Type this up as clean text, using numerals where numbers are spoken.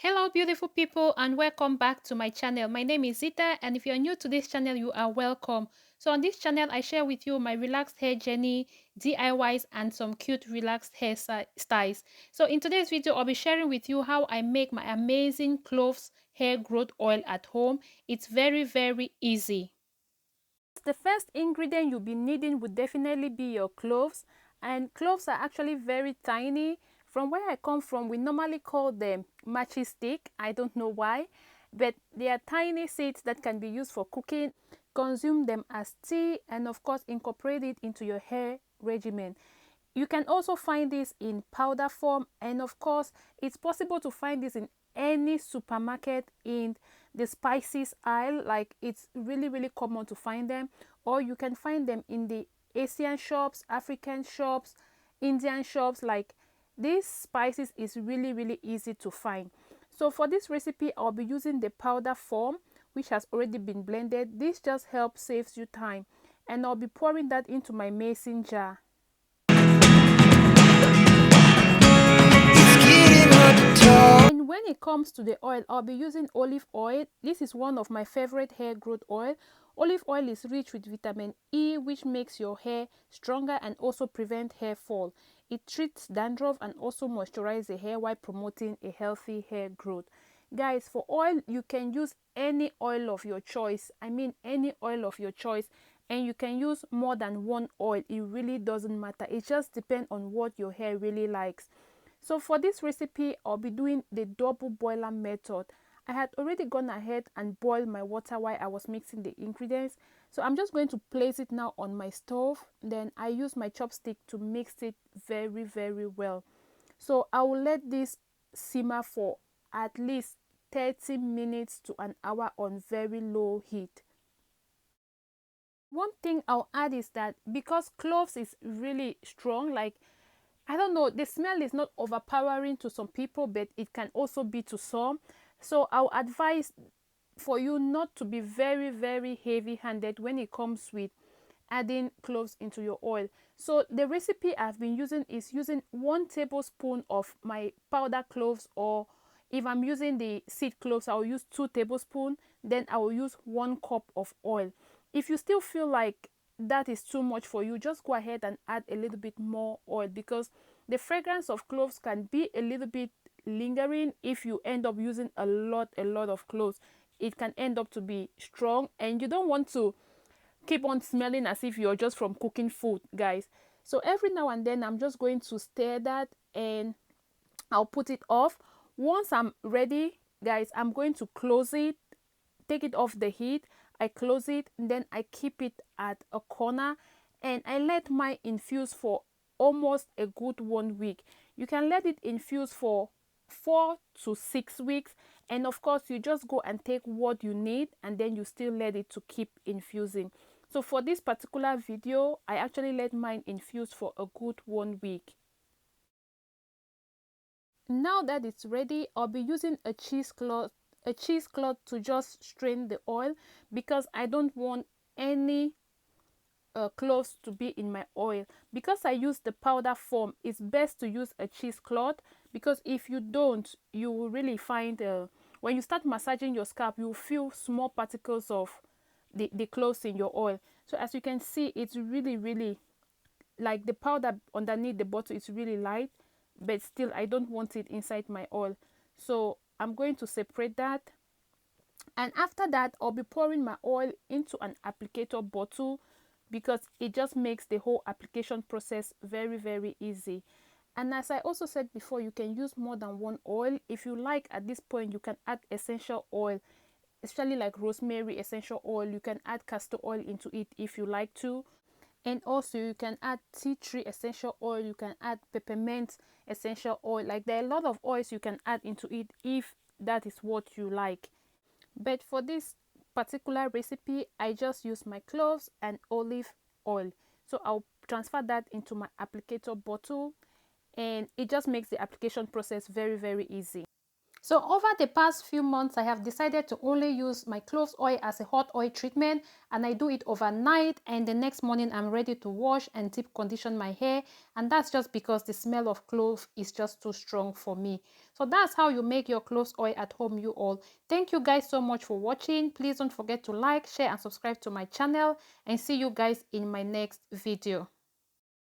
Hello beautiful people and welcome back to my channel. My name is Zita, and if you're new to this channel, you are welcome. So on this channel, I share with you my relaxed hair journey, DIYs, and some cute relaxed hair styles. So in today's video, I'll be sharing with you how I make my amazing cloves hair growth oil at home. It's very easy. The first ingredient you'll be needing would definitely be your cloves, and cloves are actually very tiny. From where I come from, we normally call them matchy stick. I don't know why, but they are tiny seeds that can be used for cooking. Consume them as tea, and of course incorporate it into your hair regimen. You can also find this in powder form, and of course it's possible to find this in any supermarket in the spices aisle. Like, it's really common to find them, or you can find them in the Asian shops, African shops, Indian shops. Like, these spices is really easy to find. So for this recipe, I'll be using the powder form, which has already been blended. This just helps saves you time, and I'll be pouring that into my mason jar. And when it comes to the oil, I'll be using olive oil. This is one of my favorite hair growth oil. Olive oil is rich with vitamin E, which makes your hair stronger and also prevent hair fall. It treats dandruff and also moisturizes the hair while promoting a healthy hair growth. Guys, for oil, you can use any oil of your choice. I mean any oil of your choice. And you can use more than one oil. It really doesn't matter. It just depends on what your hair really likes. So for this recipe, I'll be doing the double boiler method. I had already gone ahead and boiled my water while I was mixing the ingredients. So I'm just going to place it now on my stove. Then I use my chopstick to mix it very well. So I will let this simmer for at least 30 minutes to an hour on very low heat. One thing I'll add is that because cloves is really strong, like, I don't know, the smell is not overpowering to some people, but it can also be to some. So I'll advise for you not to be very heavy handed when it comes with adding cloves into your oil. So the recipe I've been using is using 1 tablespoon of my powder cloves, or if I'm using the seed cloves, I'll use 2 tablespoons. Then I will use 1 cup of oil. If you still feel like that is too much for you, just go ahead and add a little bit more oil, because the fragrance of cloves can be a little bit lingering. If you end up using a lot of cloves, it can end up to be strong, and you don't want to keep on smelling as if you're just from cooking food, guys. So every now and then I'm just going to stir that, and I'll put it off. Once I'm ready, guys, I'm going to close it, take it off the heat. I close it, and then I keep it at a corner, and I let mine infuse for almost a good 1 week. You can let it infuse for 4 to 6 weeks, and of course you just go and take what you need, and then you still let it to keep infusing. So for this particular video, I actually let mine infuse for a good 1 week. Now that it's ready, I'll be using a cheesecloth to just strain the oil, because I don't want any cloves to be in my oil. Because I use the powder form, it's best to use a cheesecloth, because if you don't, you will really find when you start massaging your scalp, you will feel small particles of the cloves in your oil. So as you can see, it's really like the powder underneath the bottle is really light, but still I don't want it inside my oil. So I'm going to separate that, and after that I'll be pouring my oil into an applicator bottle, because it just makes the whole application process very easy. And as I also said before, you can use more than one oil. If you like, at this point you can add essential oil, especially like rosemary essential oil. You can add castor oil into it if you like to, and also you can add tea tree essential oil, you can add peppermint essential oil. Like, there are a lot of oils you can add into it if that is what you like. But for this particular recipe, I just use my cloves and olive oil. So I'll transfer that into my applicator bottle, and it just makes the application process very easy. So over the past few months, I have decided to only use my cloves oil as a hot oil treatment, and I do it overnight, and the next morning I'm ready to wash and deep condition my hair, and that's just because the smell of clove is just too strong for me. So that's how you make your cloves oil at home, you all. Thank you guys so much for watching. Please don't forget to like, share and subscribe to my channel, and see you guys in my next video.